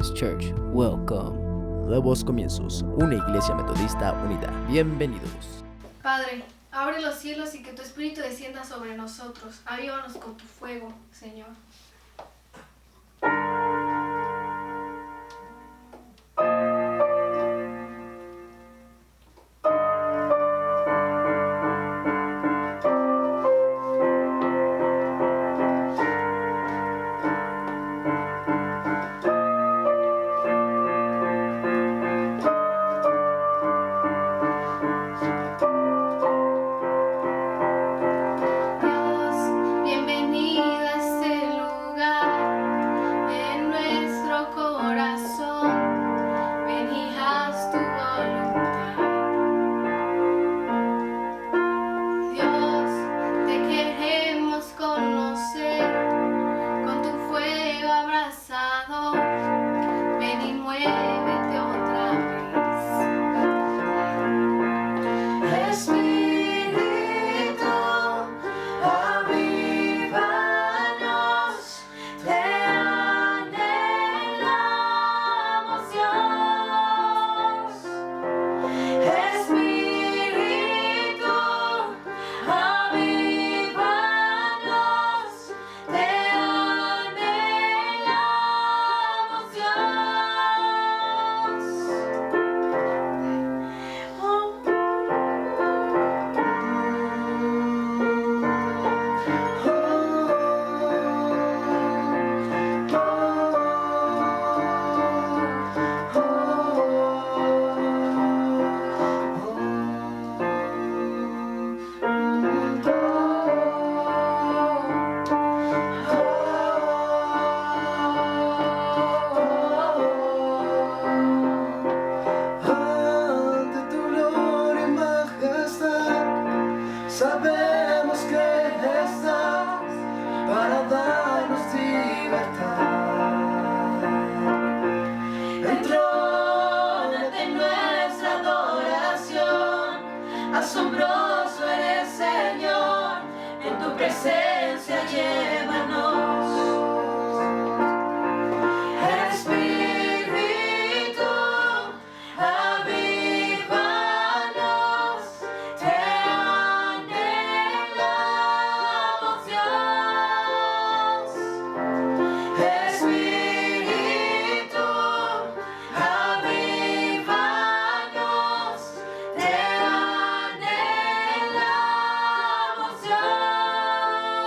Baptist Church. Welcome. Nuevos comienzos. Una iglesia metodista unida. Bienvenidos. Padre, abre los cielos y que tu Espíritu descienda sobre nosotros. Avívanos con tu fuego, Señor. Sabemos que estás para darnos libertad. Entrónate en nuestra adoración. Asombroso eres, Señor. En tu presencia llévanos. Espíritu, avívanos. Te anhelamos, Dios. Espíritu, avívanos. Te anhelamos, Dios.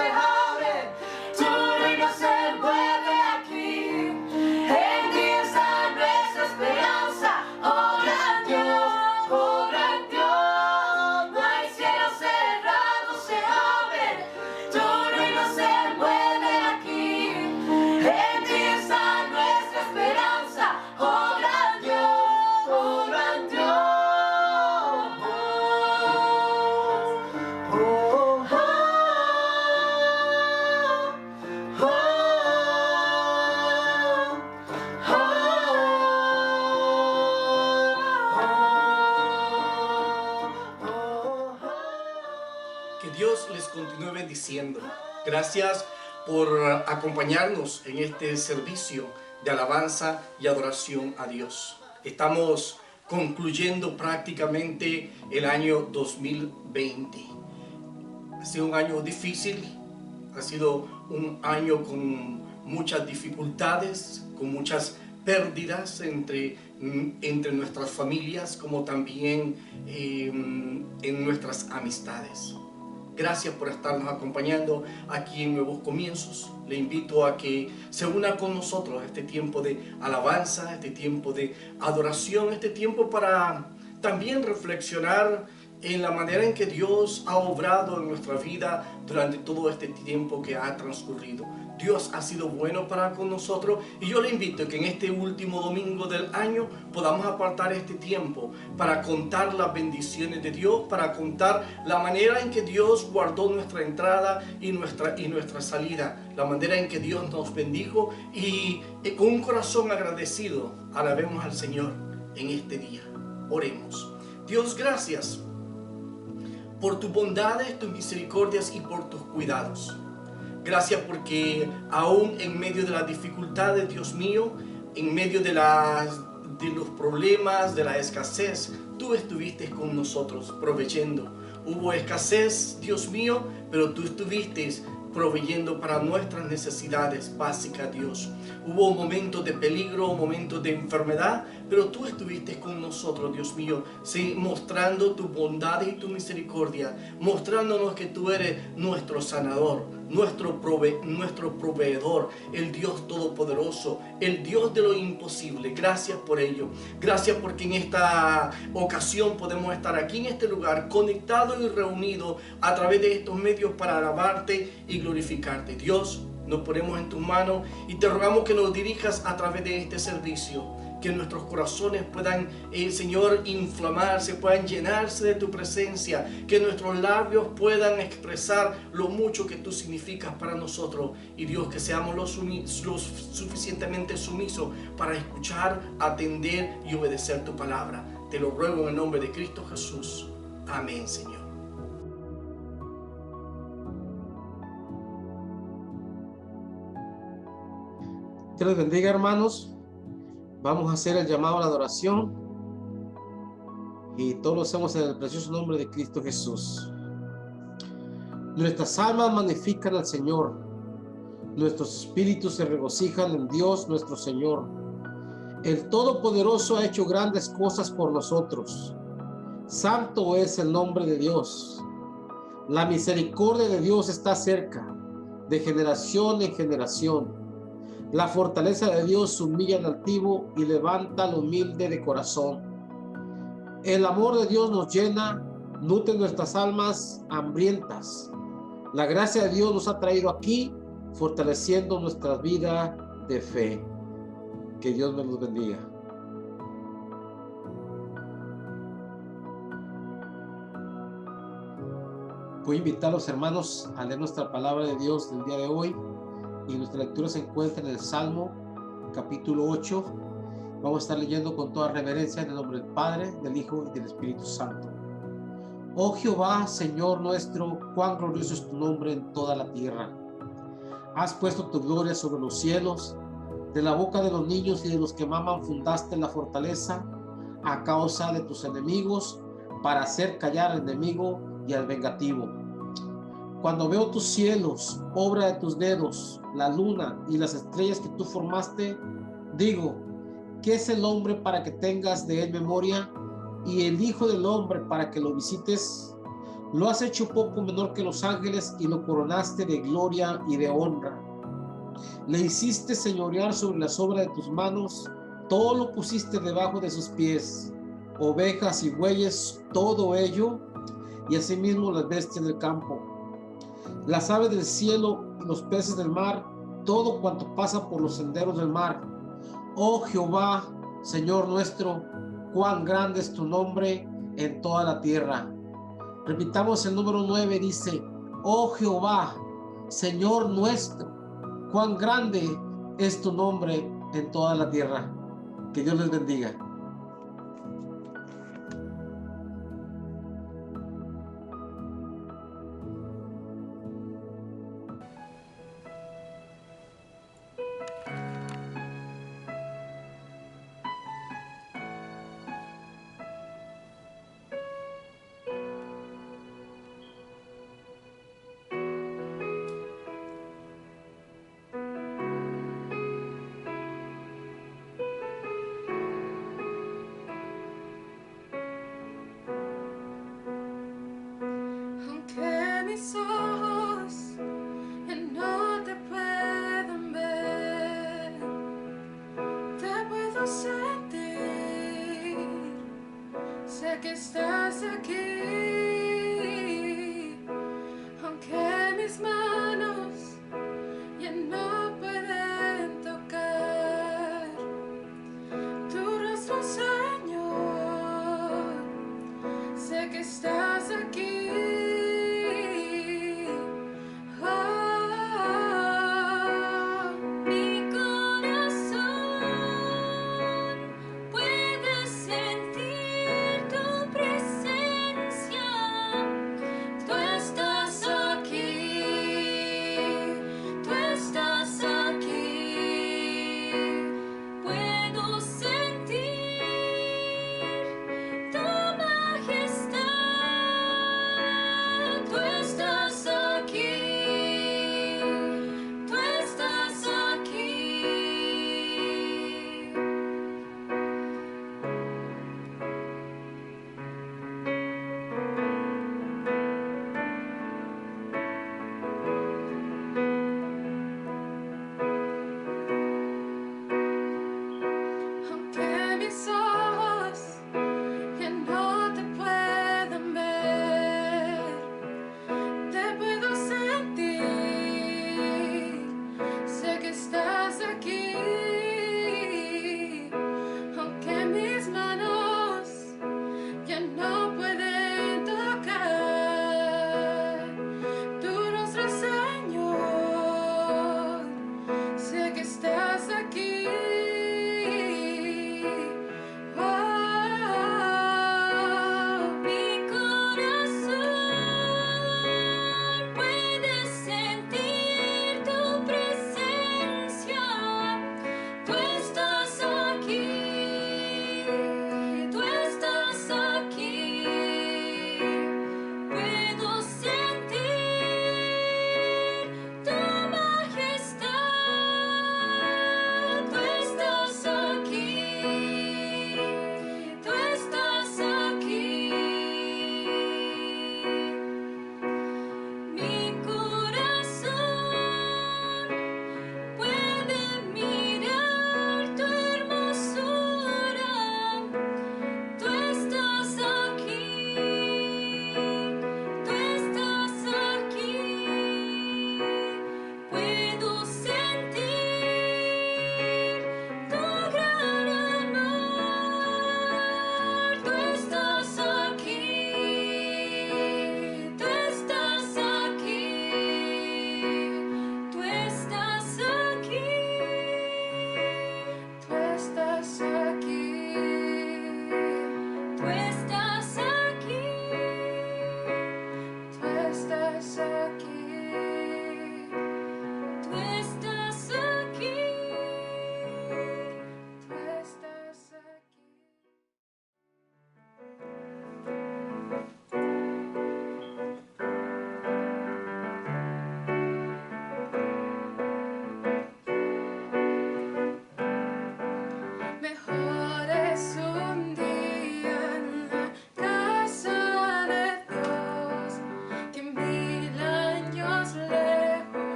se abre, tu reino se mueve aquí. En ti está nuestra esperanza, oh gran Dios, oh gran Dios. No hay cielos cerrados, se abren, tu reino se mueve aquí. En ti está nuestra esperanza, oh gran Dios, oh gran Dios. Que Dios les continúe bendiciendo. Gracias por acompañarnos en este servicio de alabanza y adoración a Dios. Estamos concluyendo prácticamente el año 2020. Ha sido un año difícil, ha sido un año con muchas dificultades, con muchas pérdidas entre nuestras familias, como también en nuestras amistades. Gracias por estarnos acompañando aquí en Nuevos Comienzos. Le invito a que se una con nosotros a este tiempo de alabanza, este tiempo de adoración, este tiempo para también reflexionar en la manera en que Dios ha obrado en nuestra vida durante todo este tiempo que ha transcurrido. Dios ha sido bueno para con nosotros y yo le invito a que en este último domingo del año podamos apartar este tiempo para contar las bendiciones de Dios, para contar la manera en que Dios guardó nuestra entrada y nuestra salida, la manera en que Dios nos bendijo y con un corazón agradecido alabemos al Señor en este día. Oremos. Dios, gracias por tus bondades, tus misericordias y por tus cuidados. Gracias porque aún en medio de las dificultades, Dios mío, en medio de los problemas, de la escasez, tú estuviste con nosotros proveyendo. Hubo escasez, Dios mío, pero tú estuviste proveyendo para nuestras necesidades básicas, Dios. Hubo momentos de peligro, momentos de enfermedad, pero tú estuviste con nosotros, Dios mío, sí, mostrando tu bondad y tu misericordia, mostrándonos que tú eres nuestro sanador, nuestro proveedor, el Dios todopoderoso, el Dios de lo imposible. Gracias por ello. Gracias porque en esta ocasión podemos estar aquí en este lugar conectados y reunidos a través de estos medios para alabarte y glorificarte. Dios, nos ponemos en tus manos y te rogamos que nos dirijas a través de este servicio, que nuestros corazones puedan, Señor, inflamarse, puedan llenarse de tu presencia, que nuestros labios puedan expresar lo mucho que tú significas para nosotros. Y Dios, que seamos los suficientemente sumisos para escuchar, atender y obedecer tu palabra. Te lo ruego en el nombre de Cristo Jesús. Amén, Señor. Que les bendiga, hermanos. Vamos a hacer el llamado a la adoración y todo lo hacemos en el precioso nombre de Cristo Jesús. Nuestras almas magnifican al Señor, nuestros espíritus se regocijan en Dios nuestro Señor. El Todopoderoso ha hecho grandes cosas por nosotros. Santo es el nombre de Dios. La misericordia de Dios está cerca, de generación en generación. La fortaleza de Dios humilla al altivo y levanta al humilde de corazón. El amor de Dios nos llena, nutre nuestras almas hambrientas. La gracia de Dios nos ha traído aquí, fortaleciendo nuestra vida de fe. Que Dios me los bendiga. Voy a invitar a los hermanos a leer nuestra palabra de Dios del día de hoy. Y nuestra lectura se encuentra en el Salmo, capítulo 8. Vamos a estar leyendo con toda reverencia en el nombre del Padre, del Hijo y del Espíritu Santo. Oh Jehová, Señor nuestro, cuán glorioso es tu nombre en toda la tierra. Has puesto tu gloria sobre los cielos. De la boca de los niños y de los que maman fundaste la fortaleza a causa de tus enemigos, para hacer callar al enemigo y al vengativo. Cuando veo tus cielos, obra de tus dedos, la luna y las estrellas que tú formaste, digo, ¿qué es el hombre para que tengas de él memoria? Y el hijo del hombre para que lo visites. Lo has hecho poco menor que los ángeles y lo coronaste de gloria y de honra. Le hiciste señorear sobre las obras de tus manos, todo lo pusiste debajo de sus pies, ovejas y bueyes, todo ello, y asimismo las bestias del campo, las aves del cielo y los peces del mar, todo cuanto pasa por los senderos del mar. Oh Jehová, Señor nuestro, cuán grande es tu nombre en toda la tierra. Repitamos el número 9, dice: oh Jehová, Señor nuestro, cuán grande es tu nombre en toda la tierra. Que Dios les bendiga. Aunque mis ojos ya no te puedan ver, te puedo sentir, sé que estás aquí. Aunque mis manos ya no pueden tocar tu rostro, Señor, sé que estás aquí. Puedo sentir tu presencia.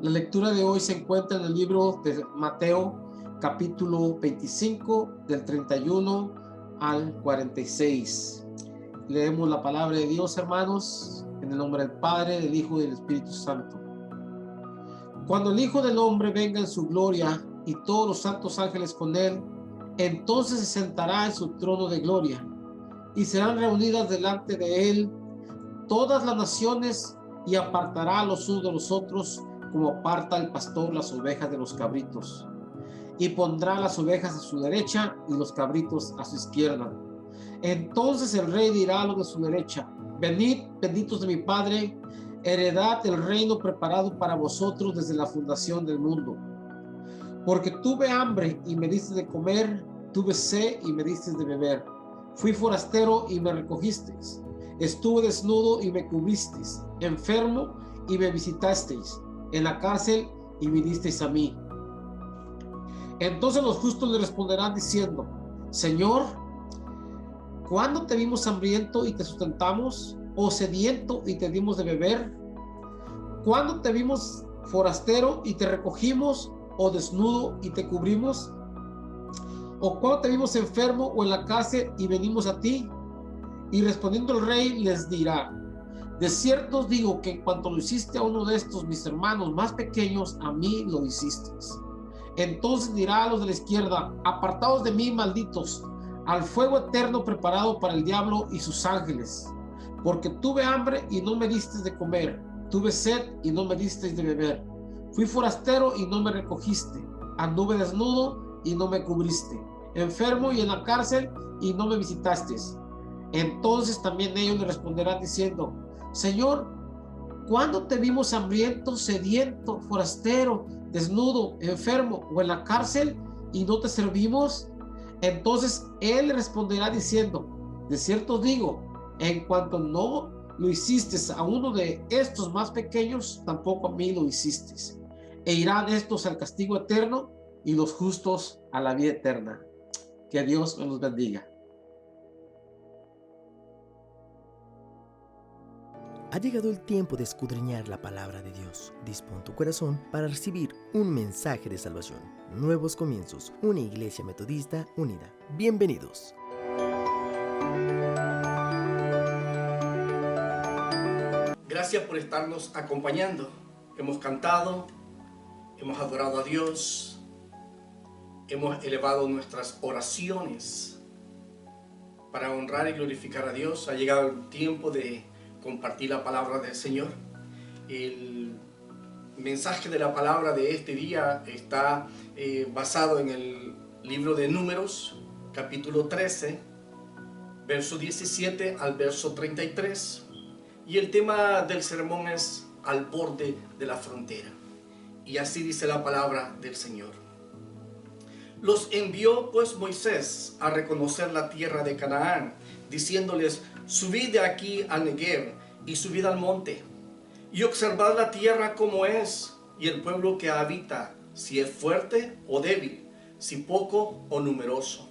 La lectura de hoy se encuentra en el libro de Mateo, capítulo 25, del 31 al 46. Leemos la palabra de Dios, hermanos, en el nombre del Padre, del Hijo y del Espíritu Santo. Cuando el Hijo del Hombre venga en su gloria y todos los santos ángeles con él, entonces se sentará en su trono de gloria y serán reunidas delante de él todas las naciones y apartará a los unos de los otros como aparta el pastor las ovejas de los cabritos, y pondrá las ovejas a su derecha y los cabritos a su izquierda. Entonces el rey dirá a los de su derecha: venid, benditos de mi Padre, heredad el reino preparado para vosotros desde la fundación del mundo. Porque tuve hambre y me diste de comer, tuve sed y me diste de beber, fui forastero y me recogisteis, estuve desnudo y me cubristeis, enfermo y me visitasteis, en la cárcel y vinisteis a mí. Entonces los justos le responderán diciendo: Señor, ¿cuándo te vimos hambriento y te sustentamos, o sediento y te dimos de beber? ¿Cuándo te vimos forastero y te recogimos, o desnudo y te cubrimos? ¿O cuándo te vimos enfermo o en la cárcel y venimos a ti? Y respondiendo el rey les dirá: de cierto os digo que en cuanto lo hiciste a uno de estos mis hermanos más pequeños, a mí lo hicisteis. Entonces dirá a los de la izquierda: apartaos de mí, malditos, al fuego eterno preparado para el diablo y sus ángeles. Porque tuve hambre y no me disteis de comer, tuve sed y no me disteis de beber, fui forastero y no me recogiste, anduve desnudo y no me cubriste, enfermo y en la cárcel y no me visitasteis. Entonces también ellos le responderán diciendo: Señor, ¿cuándo te vimos hambriento, sediento, forastero, desnudo, enfermo o en la cárcel y no te servimos? Entonces él le responderá diciendo: de cierto os digo, en cuanto no lo hiciste a uno de estos más pequeños, tampoco a mí lo hiciste. E irán estos al castigo eterno y los justos a la vida eterna. Que Dios nos bendiga. Ha llegado el tiempo de escudriñar la palabra de Dios. Dispón tu corazón para recibir un mensaje de salvación. Nuevos comienzos, una iglesia metodista unida. Bienvenidos. Gracias por estarnos acompañando. Hemos cantado, hemos adorado a Dios, hemos elevado nuestras oraciones para honrar y glorificar a Dios. Ha llegado el tiempo de compartir la palabra del Señor. El mensaje de la palabra de este día está basado en el libro de Números, capítulo 13, verso 17 al verso 33. Y el tema del sermón es al borde de la frontera. Y así dice la palabra del Señor. Los envió pues Moisés a reconocer la tierra de Canaán, diciéndoles: subid de aquí al Negev y subid al monte, y observad la tierra como es, y el pueblo que habita, si es fuerte o débil, si poco o numeroso.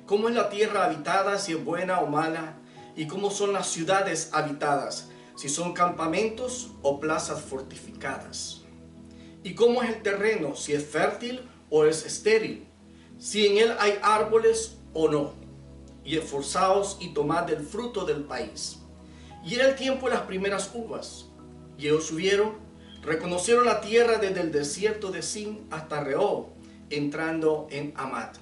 ¿Cómo es la tierra habitada, si es buena o mala? ¿Y cómo son las ciudades habitadas, si son campamentos o plazas fortificadas? ¿Y cómo es el terreno, si es fértil o es estéril? Si en él hay árboles o no. Y esforzaos y tomad del fruto del país. Y era el tiempo de las primeras uvas. Y ellos subieron, reconocieron la tierra desde el desierto de Sin hasta Rehob, entrando en Amat.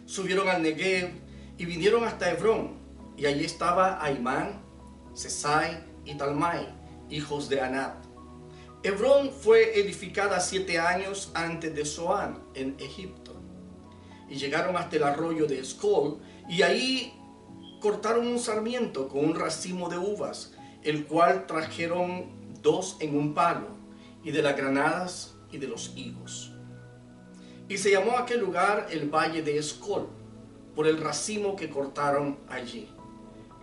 Subieron al Negev y vinieron hasta Hebrón, y allí estaba Ahimán, Sesai y Talmai, hijos de Anat. Hebrón fue edificada 7 años antes de Zoán, en Egipto. Y llegaron hasta el arroyo de Escol, y ahí cortaron un sarmiento con un racimo de uvas, el cual trajeron 2 en un palo, y de las granadas y de los higos. Y se llamó aquel lugar el Valle de Escol, por el racimo que cortaron allí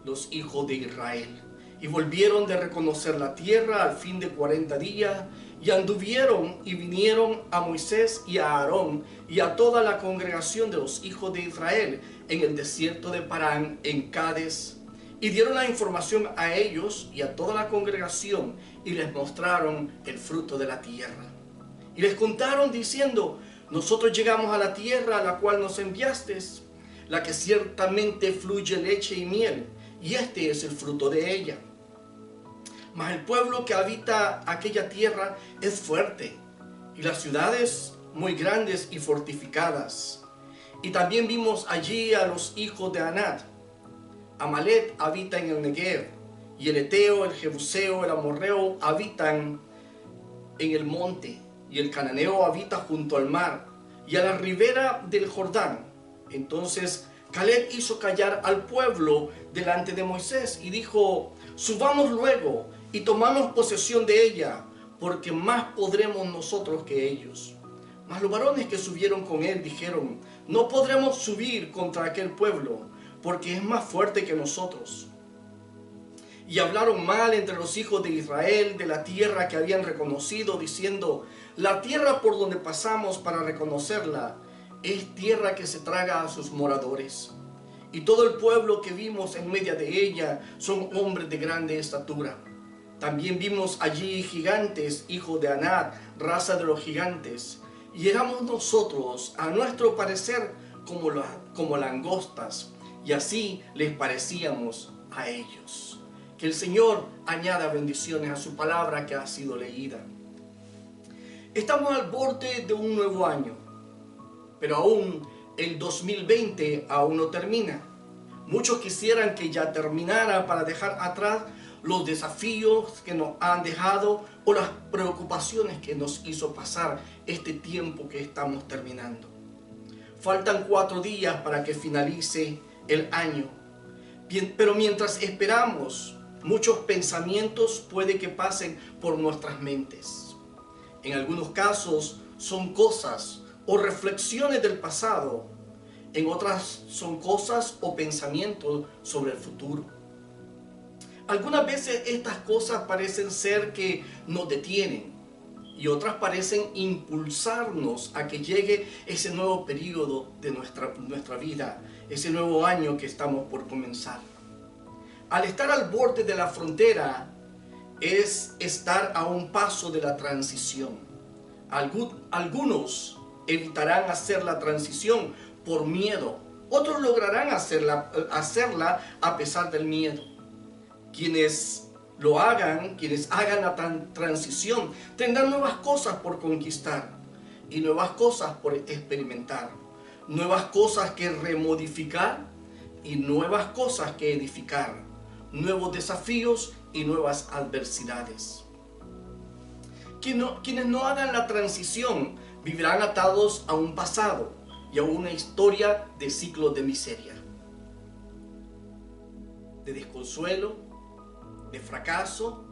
los hijos de Israel. Y volvieron de reconocer la tierra al fin de 40 días, y anduvieron y vinieron a Moisés y a Aarón y a toda la congregación de los hijos de Israel en el desierto de Parán, en Cades, y dieron la información a ellos y a toda la congregación y les mostraron el fruto de la tierra. Y les contaron diciendo: nosotros llegamos a la tierra a la cual nos enviaste, la que ciertamente fluye leche y miel, y este es el fruto de ella. Mas el pueblo que habita aquella tierra es fuerte, y las ciudades muy grandes y fortificadas. Y también vimos allí a los hijos de Anat. Amalek habita en el Negev, y el Eteo, el Jebuseo, el Amorreo habitan en el monte, y el Cananeo habita junto al mar, y a la ribera del Jordán. Entonces Caleb hizo callar al pueblo delante de Moisés, y dijo: subamos luego, y tomamos posesión de ella, porque más podremos nosotros que ellos. Mas los varones que subieron con él dijeron: no podremos subir contra aquel pueblo, porque es más fuerte que nosotros. Y hablaron mal entre los hijos de Israel de la tierra que habían reconocido, diciendo: la tierra por donde pasamos para reconocerla es tierra que se traga a sus moradores. Y todo el pueblo que vimos en medio de ella son hombres de grande estatura. También vimos allí gigantes, hijos de Anat, raza de los gigantes. Y éramos nosotros, a nuestro parecer, como langostas, y así les parecíamos a ellos. Que el Señor añada bendiciones a su palabra que ha sido leída. Estamos al borde de un nuevo año, pero aún el 2020 aún no termina. Muchos quisieran que ya terminara para dejar atrás los desafíos que nos han dejado o las preocupaciones que nos hizo pasar este tiempo que estamos terminando. Faltan 4 días para que finalice el año. Bien, pero mientras esperamos, muchos pensamientos puede que pasen por nuestras mentes. En algunos casos son cosas o reflexiones del pasado. En otras son cosas o pensamientos sobre el futuro. Algunas veces estas cosas parecen ser que nos detienen y otras parecen impulsarnos a que llegue ese nuevo periodo de nuestra vida, ese nuevo año que estamos por comenzar. Al estar al borde de la frontera es estar a un paso de la transición. Algunos evitarán hacer la transición por miedo, otros lograrán hacerla a pesar del miedo. Quienes hagan la transición, tendrán nuevas cosas por conquistar y nuevas cosas por experimentar, nuevas cosas que remodificar y nuevas cosas que edificar, nuevos desafíos y nuevas adversidades. Quienes no hagan la transición vivirán atados a un pasado y a una historia de ciclos de miseria, de desconsuelo, de fracaso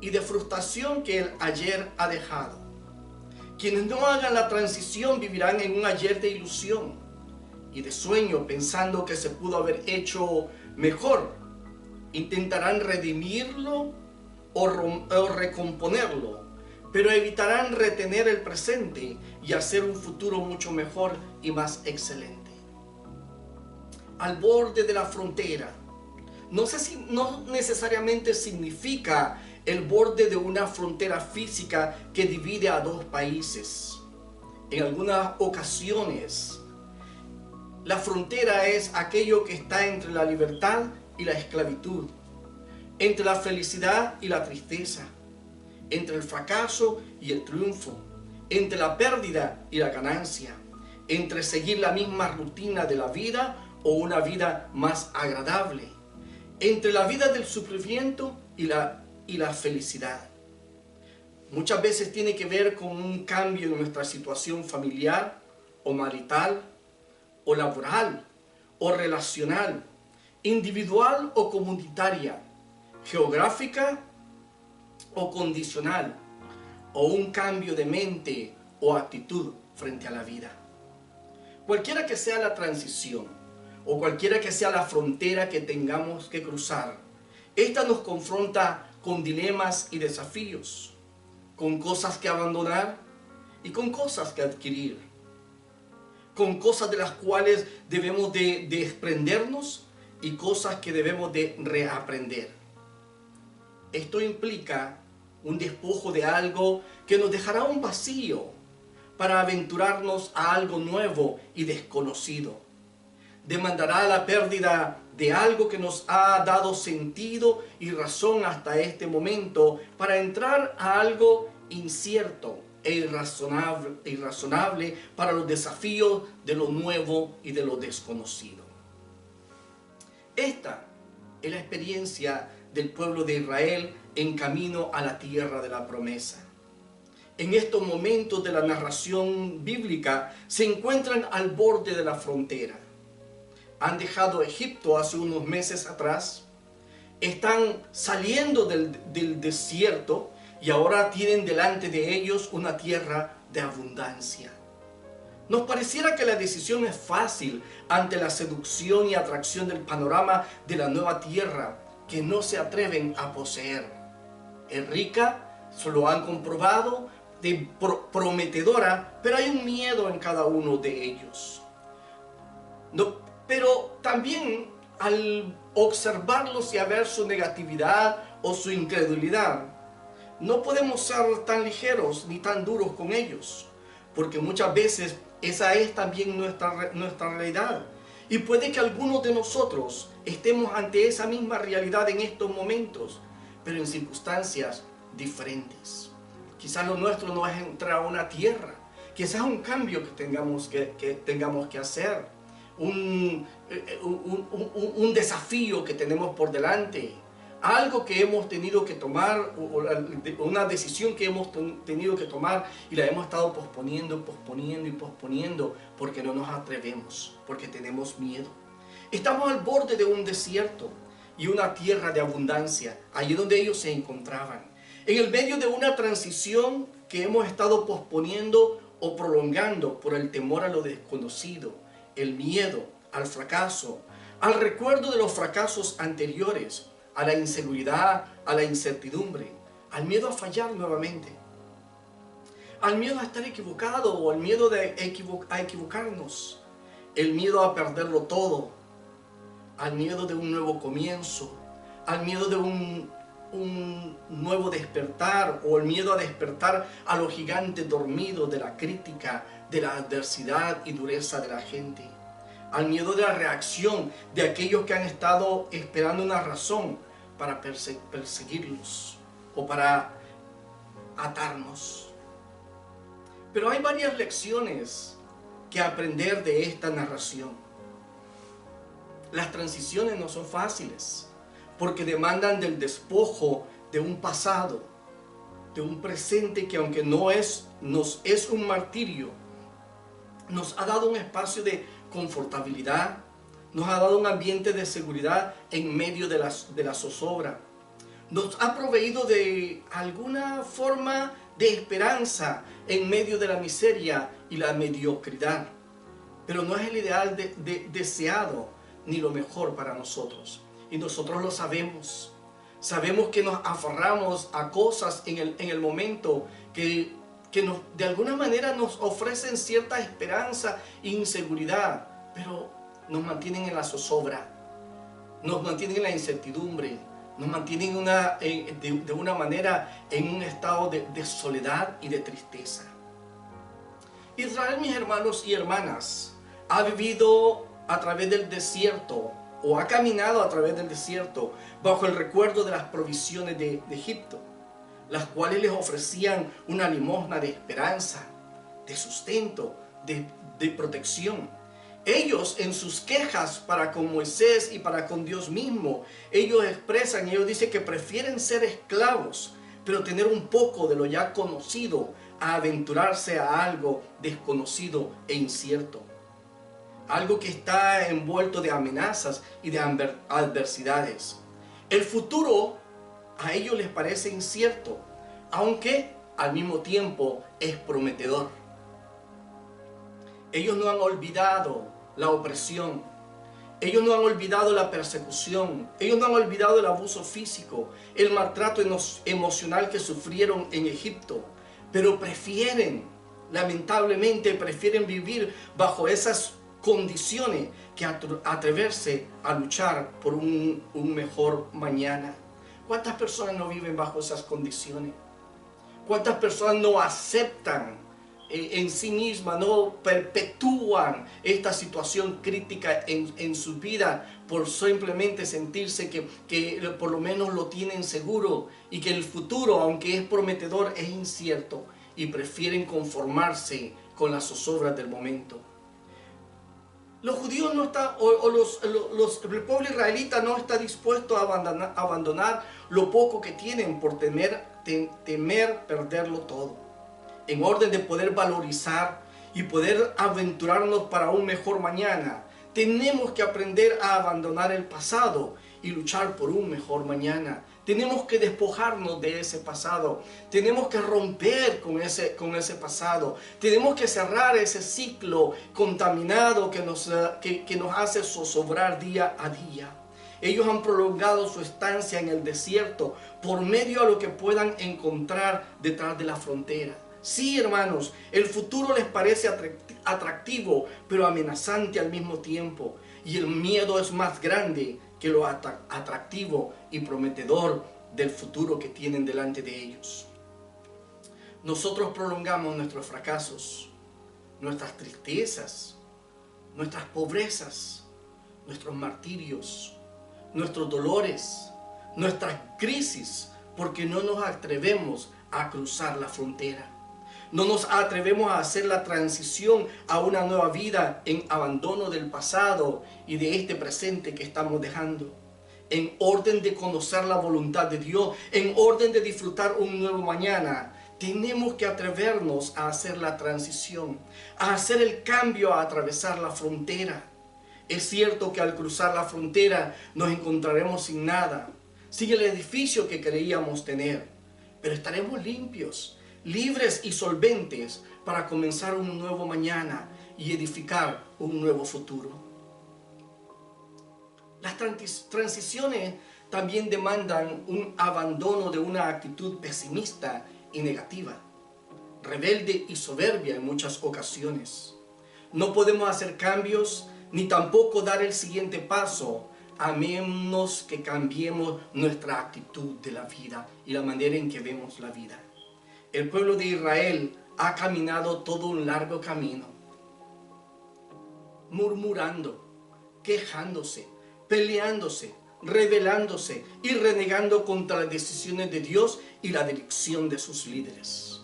y de frustración que el ayer ha dejado. Quienes no hagan la transición vivirán en un ayer de ilusión y de sueño, pensando que se pudo haber hecho mejor. Intentarán redimirlo o recomponerlo, pero evitarán retener el presente y hacer un futuro mucho mejor y más excelente. Al borde de la frontera, no necesariamente significa el borde de una frontera física que divide a 2 países. En algunas ocasiones, la frontera es aquello que está entre la libertad y la esclavitud, entre la felicidad y la tristeza, entre el fracaso y el triunfo, entre la pérdida y la ganancia, entre seguir la misma rutina de la vida o una vida más agradable, entre la vida del sufrimiento y la felicidad. Muchas veces tiene que ver con un cambio en nuestra situación familiar o marital o laboral o relacional, individual o comunitaria, geográfica o condicional, o un cambio de mente o actitud frente a la vida. Cualquiera que sea la transición o cualquiera que sea la frontera que tengamos que cruzar, esta nos confronta con dilemas y desafíos, con cosas que abandonar y con cosas que adquirir, con cosas de las cuales debemos de desprendernos y cosas que debemos de reaprender. Esto implica un despojo de algo que nos dejará un vacío para aventurarnos a algo nuevo y desconocido. Demandará la pérdida de algo que nos ha dado sentido y razón hasta este momento para entrar a algo incierto e irrazonable para los desafíos de lo nuevo y de lo desconocido. Esta es la experiencia del pueblo de Israel en camino a la tierra de la promesa. En estos momentos de la narración bíblica se encuentran al borde de la frontera. Han dejado Egipto hace unos meses atrás, están saliendo del desierto y ahora tienen delante de ellos una tierra de abundancia. Nos pareciera que la decisión es fácil ante la seducción y atracción del panorama de la nueva tierra que no se atreven a poseer. Es rica, se lo han comprobado, prometedora, pero hay un miedo en cada uno de ellos. Pero también al observarlos y a ver su negatividad o su incredulidad, no podemos ser tan ligeros ni tan duros con ellos, porque muchas veces esa es también nuestra realidad. Y puede que algunos de nosotros estemos ante esa misma realidad en estos momentos, pero en circunstancias diferentes. Quizás lo nuestro no es entrar a una tierra, quizás un cambio que tengamos que hacer, un desafío que tenemos por delante, algo que hemos tenido que tomar, una decisión que hemos tenido que tomar y la hemos estado posponiendo porque no nos atrevemos, porque tenemos miedo. Estamos al borde de un desierto y una tierra de abundancia, allí donde ellos se encontraban, en el medio de una transición que hemos estado posponiendo o prolongando por el temor a lo desconocido, el miedo al fracaso, al recuerdo de los fracasos anteriores, a la inseguridad, a la incertidumbre, al miedo a fallar nuevamente, al miedo a estar equivocado o al miedo a equivocarnos, el miedo a perderlo todo, al miedo de un nuevo comienzo, al miedo de un nuevo despertar o el miedo a despertar a los gigantes dormidos de la crítica, de la adversidad y dureza de la gente, al miedo de la reacción de aquellos que han estado esperando una razón para perseguirlos o para atarnos. Pero hay varias lecciones que aprender de esta narración. Las transiciones no son fáciles porque demandan del despojo de un pasado, de un presente que aunque nos es un martirio, nos ha dado un espacio de confortabilidad, nos ha dado un ambiente de seguridad en medio de la zozobra. Nos ha proveído de alguna forma de esperanza en medio de la miseria y la mediocridad. Pero no es el ideal deseado ni lo mejor para nosotros. Y nosotros lo sabemos. Sabemos que nos aferramos a cosas en el momento que de alguna manera nos ofrecen cierta esperanza e inseguridad, pero nos mantienen en la zozobra, nos mantienen en la incertidumbre, nos mantienen de una manera en un estado de soledad y de tristeza. Israel, mis hermanos y hermanas, ha vivido a través del desierto o ha caminado a través del desierto bajo el recuerdo de las provisiones de Egipto, las cuales les ofrecían una limosna de esperanza, de sustento, de protección. Ellos en sus quejas para con Moisés y para con Dios mismo, ellos dicen que prefieren ser esclavos, pero tener un poco de lo ya conocido a aventurarse a algo desconocido e incierto. Algo que está envuelto de amenazas y de adversidades. El futuro a ellos les parece incierto, aunque al mismo tiempo es prometedor. Ellos no han olvidado la opresión, ellos no han olvidado la persecución, ellos no han olvidado el abuso físico, el maltrato emocional que sufrieron en Egipto, pero lamentablemente prefieren vivir bajo esas condiciones que atreverse a luchar por un mejor mañana. ¿Cuántas personas no viven bajo esas condiciones? ¿Cuántas personas no aceptan en sí mismas, no perpetúan esta situación crítica en su vida por simplemente sentirse que por lo menos lo tienen seguro y que el futuro, aunque es prometedor, es incierto, y prefieren conformarse con las zozobras del momento? Los judíos no están, el pueblo israelita no está dispuesto a abandonar lo poco que tienen por temer perderlo todo, en orden de poder valorizar y poder aventurarnos para un mejor mañana. Tenemos que aprender a abandonar el pasado y luchar por un mejor mañana. Tenemos que despojarnos de ese pasado. Tenemos que romper con ese pasado. Tenemos que cerrar ese ciclo contaminado que nos hace zozobrar día a día. Ellos han prolongado su estancia en el desierto por medio a lo que puedan encontrar detrás de la frontera. Sí, hermanos, el futuro les parece atractivo, pero amenazante al mismo tiempo. Y el miedo es más grande que lo atractivo y prometedor del futuro que tienen delante de ellos. Nosotros prolongamos nuestros fracasos, nuestras tristezas, nuestras pobrezas, nuestros martirios, nuestros dolores, nuestras crisis, porque no nos atrevemos a cruzar la frontera. No nos atrevemos a hacer la transición a una nueva vida en abandono del pasado y de este presente que estamos dejando. En orden de conocer la voluntad de Dios, en orden de disfrutar un nuevo mañana, tenemos que atrevernos a hacer la transición, a hacer el cambio, a atravesar la frontera. Es cierto que al cruzar la frontera nos encontraremos sin nada, sin el edificio que creíamos tener, pero estaremos limpios, libres y solventes para comenzar un nuevo mañana y edificar un nuevo futuro. Las transiciones también demandan un abandono de una actitud pesimista y negativa, rebelde y soberbia en muchas ocasiones. No podemos hacer cambios ni tampoco dar el siguiente paso a menos que cambiemos nuestra actitud de la vida y la manera en que vemos la vida. El pueblo de Israel ha caminado todo un largo camino, murmurando, quejándose, peleándose, rebelándose y renegando contra las decisiones de Dios y la dirección de sus líderes.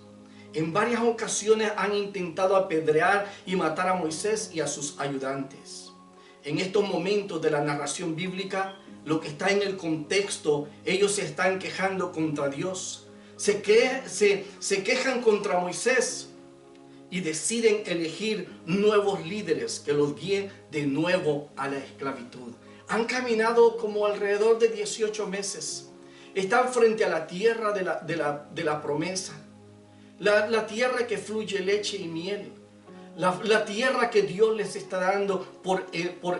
En varias ocasiones han intentado apedrear y matar a Moisés y a sus ayudantes. En estos momentos de la narración bíblica, lo que está en el contexto, ellos se están quejando contra Dios. Se quejan contra Moisés y deciden elegir nuevos líderes que los guíen de nuevo a la esclavitud. Han caminado como alrededor de 18 meses. Están frente a la tierra de la promesa. La tierra que fluye leche y miel. La tierra que Dios les está dando por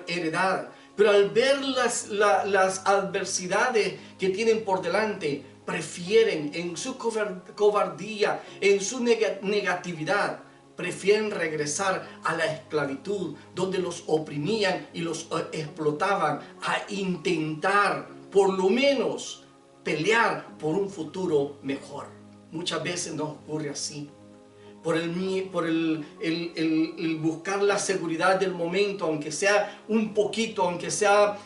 heredad. Pero al ver las adversidades que tienen por delante, prefieren en su cobardía, en su negatividad, prefieren regresar a la esclavitud, donde los oprimían y los explotaban, a intentar por lo menos pelear por un futuro mejor. Muchas veces nos ocurre así. Por el buscar la seguridad del momento, aunque sea un poquito, aunque sea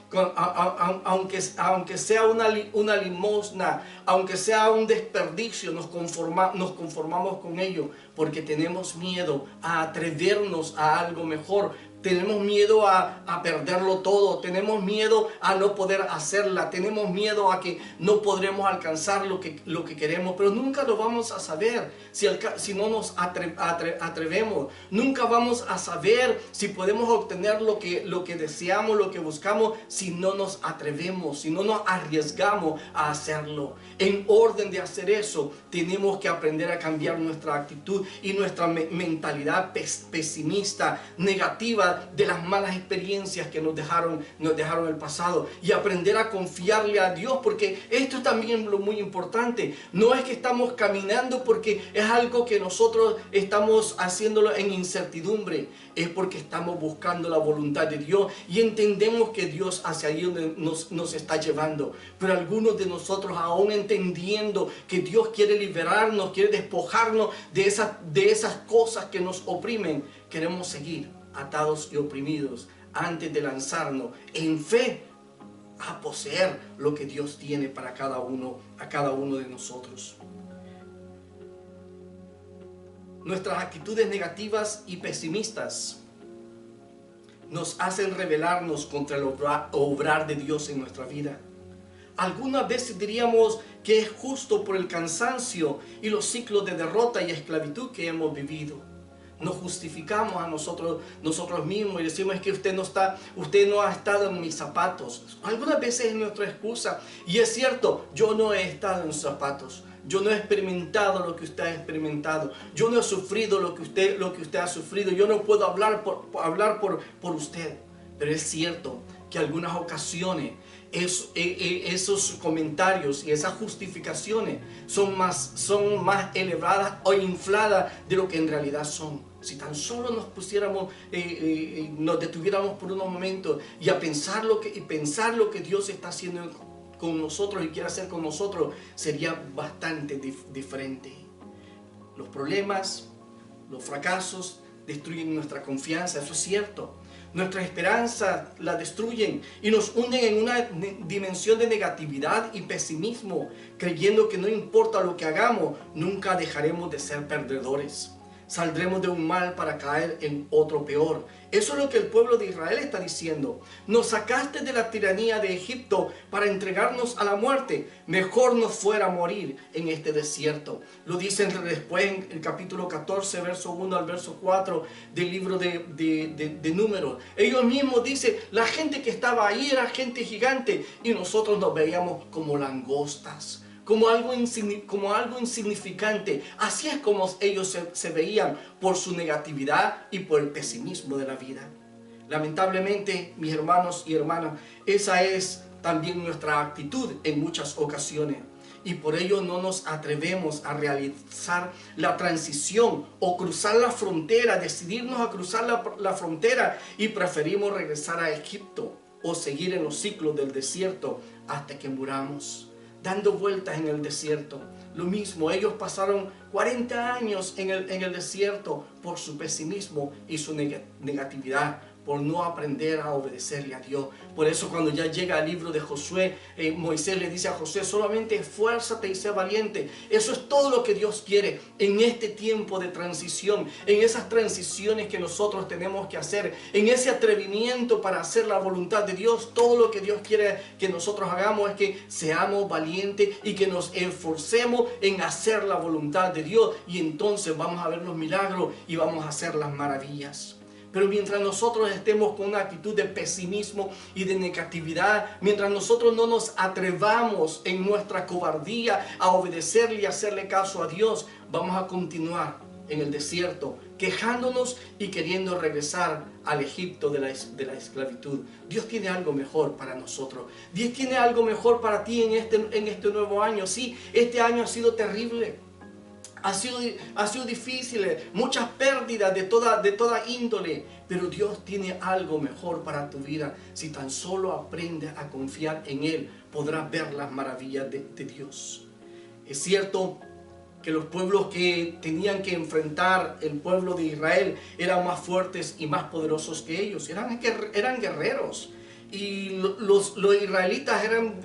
una limosna, aunque sea un desperdicio, nos conformamos con ello, porque tenemos miedo a atrevernos a algo mejor. Tenemos miedo a perderlo todo, tenemos miedo a no poder hacerla, tenemos miedo a que no podremos alcanzar lo que queremos, pero nunca lo vamos a saber si no nos atrevemos. Nunca vamos a saber si podemos obtener lo que deseamos, lo que buscamos, si no nos atrevemos, si no nos arriesgamos a hacerlo. En orden de hacer eso, tenemos que aprender a cambiar nuestra actitud y nuestra mentalidad pesimista, negativa, de las malas experiencias que nos dejaron el pasado y aprender a confiarle a Dios, porque esto es también lo muy importante. No es que estamos caminando porque es algo que nosotros estamos haciéndolo en incertidumbre, es porque estamos buscando la voluntad de Dios y entendemos que Dios hacia ahí donde nos está llevando. Pero algunos de nosotros, aún entendiendo que Dios quiere liberarnos, quiere despojarnos de esas cosas que nos oprimen, queremos seguir atados y oprimidos antes de lanzarnos en fe a poseer lo que Dios tiene para cada uno de nosotros. Nuestras actitudes negativas y pesimistas nos hacen rebelarnos contra el obrar de Dios en nuestra vida. Algunas veces diríamos que es justo por el cansancio y los ciclos de derrota y esclavitud que hemos vivido. Nos justificamos a nosotros mismos y decimos: es que usted no ha estado en mis zapatos. Algunas veces es nuestra excusa, y es cierto, yo no he estado en sus zapatos. Yo no he experimentado lo que usted ha experimentado. Yo no he sufrido lo que usted ha sufrido. Yo no puedo hablar por usted. Pero es cierto que algunas ocasiones esos comentarios y esas justificaciones son más elevadas o infladas de lo que en realidad son. Si tan solo nos detuviéramos por unos momentos y a pensar lo que Dios está haciendo con nosotros y quiere hacer con nosotros, sería bastante diferente. Los problemas, los fracasos destruyen nuestra confianza, eso es cierto. Nuestra esperanza la destruyen y nos hunden en una dimensión de negatividad y pesimismo, creyendo que no importa lo que hagamos, nunca dejaremos de ser perdedores. Saldremos de un mal para caer en otro peor. Eso es lo que el pueblo de Israel está diciendo. Nos sacaste de la tiranía de Egipto para entregarnos a la muerte. Mejor nos fuera morir en este desierto. Lo dicen después en el capítulo 14, verso 1 al verso 4 del libro de Números. Ellos mismos dicen, la gente que estaba ahí era gente gigante y nosotros nos veíamos como langostas. Como algo insignificante. Así es como ellos se veían por su negatividad y por el pesimismo de la vida. Lamentablemente, mis hermanos y hermanas, esa es también nuestra actitud en muchas ocasiones. Y por ello no nos atrevemos a realizar la transición o cruzar la frontera, decidirnos a cruzar la frontera, y preferimos regresar a Egipto o seguir en los ciclos del desierto hasta que muramos, dando vueltas en el desierto. Lo mismo, ellos pasaron 40 años en el desierto por su pesimismo y su negatividad, por no aprender a obedecerle a Dios. Por eso cuando ya llega el libro de Josué, Moisés le dice a Josué: solamente esfuérzate y sé valiente. Eso es todo lo que Dios quiere en este tiempo de transición, en esas transiciones que nosotros tenemos que hacer, en ese atrevimiento para hacer la voluntad de Dios. Todo lo que Dios quiere que nosotros hagamos es que seamos valientes y que nos esforcemos en hacer la voluntad de Dios, y entonces vamos a ver los milagros y vamos a hacer las maravillas. Pero mientras nosotros estemos con una actitud de pesimismo y de negatividad, mientras nosotros no nos atrevamos en nuestra cobardía a obedecerle y hacerle caso a Dios, vamos a continuar en el desierto, quejándonos y queriendo regresar al Egipto de la esclavitud. Dios tiene algo mejor para nosotros. Dios tiene algo mejor para ti en este nuevo año. Sí, este año ha sido terrible. Ha sido difícil, muchas pérdidas de toda índole, pero Dios tiene algo mejor para tu vida. Si tan solo aprendes a confiar en Él, podrás ver las maravillas de Dios. Es cierto que los pueblos que tenían que enfrentar el pueblo de Israel eran más fuertes y más poderosos que ellos, eran guerreros. Y los israelitas eran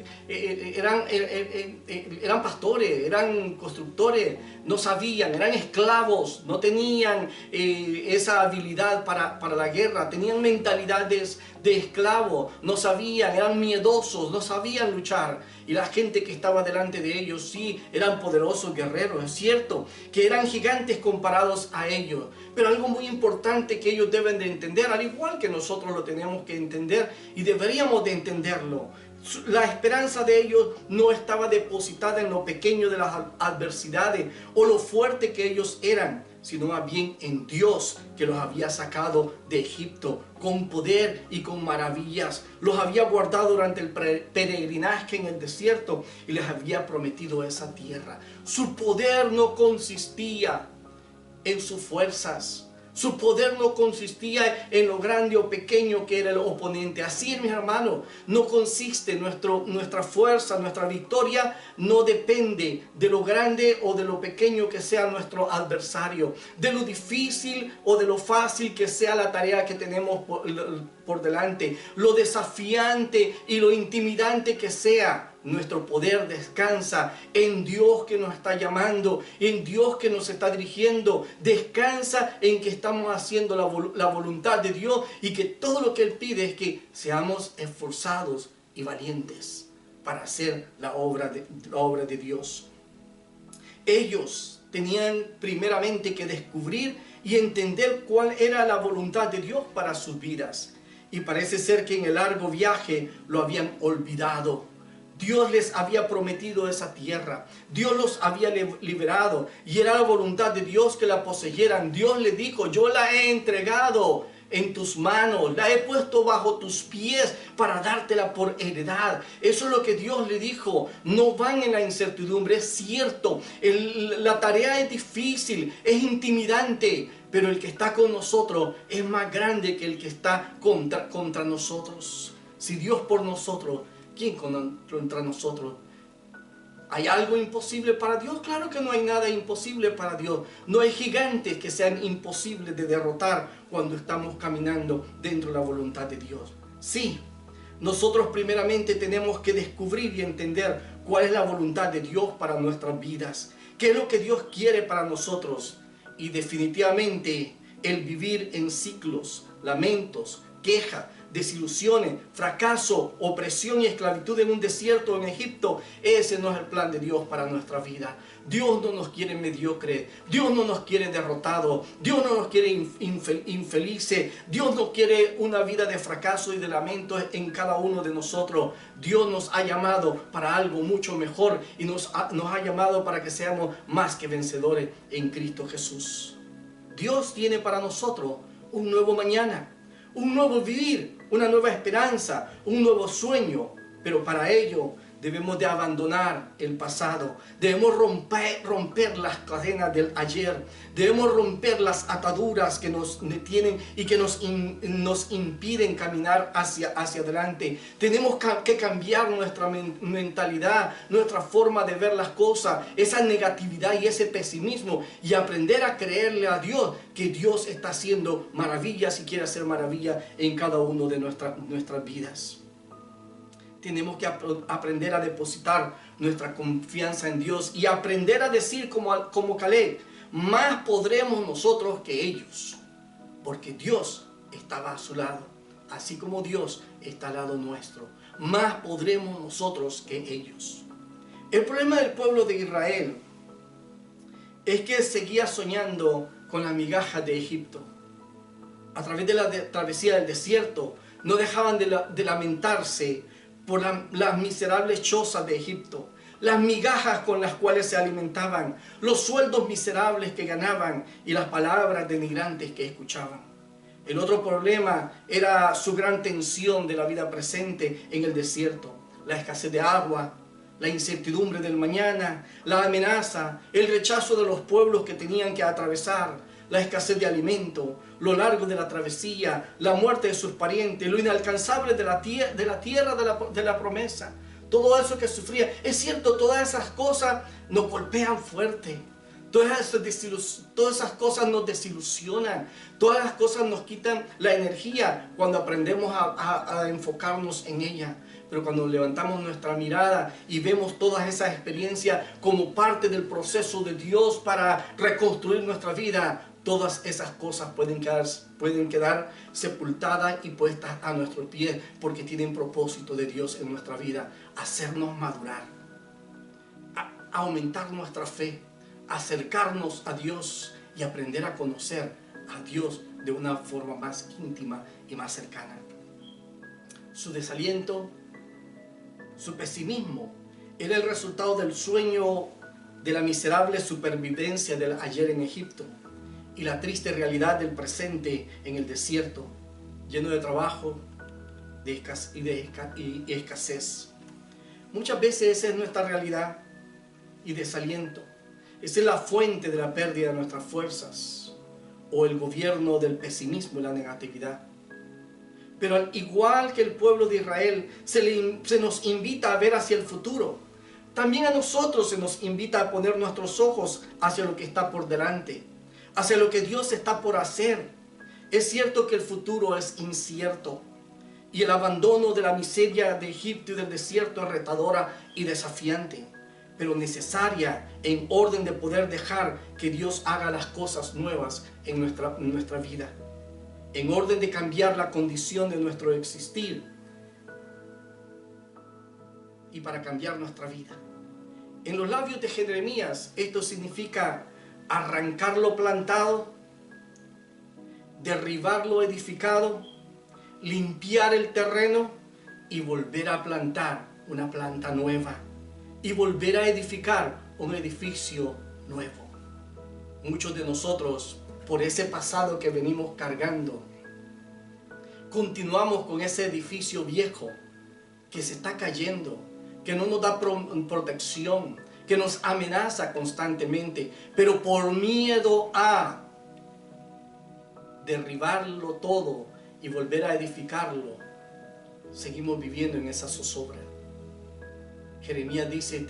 pastores, eran constructores, no sabían, eran esclavos, no tenían esa habilidad para la guerra, tenían mentalidades de esclavos, no sabían, eran miedosos, no sabían luchar. Y la gente que estaba delante de ellos sí eran poderosos guerreros, es cierto, que eran gigantes comparados a ellos. Pero algo muy importante que ellos deben de entender, al igual que nosotros lo tenemos que entender y deberíamos de entenderlo, La esperanza de ellos no estaba depositada en lo pequeño de las adversidades o lo fuerte que ellos eran, sino más bien en Dios, que los había sacado de Egipto con poder y con maravillas. Los había guardado durante el peregrinaje en el desierto y les había prometido esa tierra. Su poder no consistía en sus fuerzas. Su poder no consistía en lo grande o pequeño que era el oponente. Así, mis hermanos, no consiste nuestra fuerza, nuestra victoria no depende de lo grande o de lo pequeño que sea nuestro adversario, de lo difícil o de lo fácil que sea la tarea que tenemos por delante, lo desafiante y lo intimidante que sea. Nuestro poder descansa en Dios que nos está llamando, en Dios que nos está dirigiendo. Descansa en que estamos haciendo la voluntad de Dios y que todo lo que Él pide es que seamos esforzados y valientes para hacer la obra de Dios. Ellos tenían primeramente que descubrir y entender cuál era la voluntad de Dios para sus vidas. Y parece ser que en el largo viaje lo habían olvidado. Dios les había prometido esa tierra. Dios los había liberado y era la voluntad de Dios que la poseyeran. Dios les dijo: yo la he entregado en tus manos, la he puesto bajo tus pies para dártela por heredad. Eso es lo que Dios le dijo. No van en la incertidumbre, es cierto. La tarea es difícil, es intimidante, pero el que está con nosotros es más grande que el que está contra nosotros. Si Dios por nosotros, ¿quién contra nosotros? ¿Hay algo imposible para Dios? Claro que no hay nada imposible para Dios. No hay gigantes que sean imposibles de derrotar cuando estamos caminando dentro de la voluntad de Dios. Sí, nosotros primeramente tenemos que descubrir y entender cuál es la voluntad de Dios para nuestras vidas. ¿Qué es lo que Dios quiere para nosotros? Y definitivamente el vivir en ciclos, lamentos, queja, desilusiones, fracaso, opresión y esclavitud en un desierto en Egipto, ese no es el plan de Dios para nuestra vida. Dios no nos quiere mediocres, Dios no nos quiere derrotados, Dios no nos quiere infelices, Dios no quiere una vida de fracaso y de lamento en cada uno de nosotros. Dios nos ha llamado para algo mucho mejor y nos ha llamado para que seamos más que vencedores en Cristo Jesús. Dios tiene para nosotros un nuevo mañana, un nuevo vivir, una nueva esperanza, un nuevo sueño. Pero para ello debemos de abandonar el pasado. Debemos romper las cadenas del ayer. Debemos romper las ataduras que nos detienen y que nos impiden caminar hacia adelante. Tenemos que cambiar nuestra mentalidad, nuestra forma de ver las cosas, esa negatividad y ese pesimismo, y aprender a creerle a Dios que Dios está haciendo maravillas y quiere hacer maravillas en cada uno de nuestras vidas. Tenemos que aprender a depositar nuestra confianza en Dios y aprender a decir como Caleb: más podremos nosotros que ellos, porque Dios estaba a su lado, así como Dios está al lado nuestro. Más podremos nosotros que ellos. El problema del pueblo de Israel es que seguía soñando con las migajas de Egipto. A través de la travesía del desierto no dejaban de lamentarse por las miserables chozas de Egipto, las migajas con las cuales se alimentaban, los sueldos miserables que ganaban y las palabras denigrantes que escuchaban. El otro problema era su gran tensión de la vida presente en el desierto, la escasez de agua, la incertidumbre del mañana, la amenaza, el rechazo de los pueblos que tenían que atravesar, la escasez de alimento, lo largo de la travesía, la muerte de sus parientes, lo inalcanzable de la tierra de la promesa. Todo eso que sufría. Es cierto, todas esas cosas nos golpean fuerte. Todas esas cosas nos desilusionan. Todas las cosas nos quitan la energía cuando aprendemos a enfocarnos en ella. Pero cuando levantamos nuestra mirada y vemos todas esas experiencias como parte del proceso de Dios para reconstruir nuestra vida, todas esas cosas pueden quedar sepultadas y puestas a nuestros pies, porque tienen propósito de Dios en nuestra vida: hacernos madurar, aumentar nuestra fe, acercarnos a Dios y aprender a conocer a Dios de una forma más íntima y más cercana. Su desaliento Su pesimismo era el resultado del sueño de la miserable supervivencia del ayer en Egipto y la triste realidad del presente en el desierto, lleno de trabajo y escasez. Muchas veces esa es nuestra realidad y desaliento. Esa es la fuente de la pérdida de nuestras fuerzas o el gobierno del pesimismo y la negatividad. Pero al igual que el pueblo de Israel se nos invita a ver hacia el futuro, también a nosotros se nos invita a poner nuestros ojos hacia lo que está por delante, hacia lo que Dios está por hacer. Es cierto que el futuro es incierto y el abandono de la miseria de Egipto y del desierto es retadora y desafiante, pero necesaria en orden de poder dejar que Dios haga las cosas nuevas en nuestra vida, en orden de cambiar la condición de nuestro existir y para cambiar nuestra vida. En los labios de Jeremías esto significa arrancar lo plantado, derribar lo edificado, limpiar el terreno y volver a plantar una planta nueva y volver a edificar un edificio nuevo. Muchos de nosotros, por ese pasado que venimos cargando, continuamos con ese edificio viejo que se está cayendo, que no nos da protección, que nos amenaza constantemente, pero por miedo a derribarlo todo y volver a edificarlo, seguimos viviendo en esa zozobra. Jeremías dice,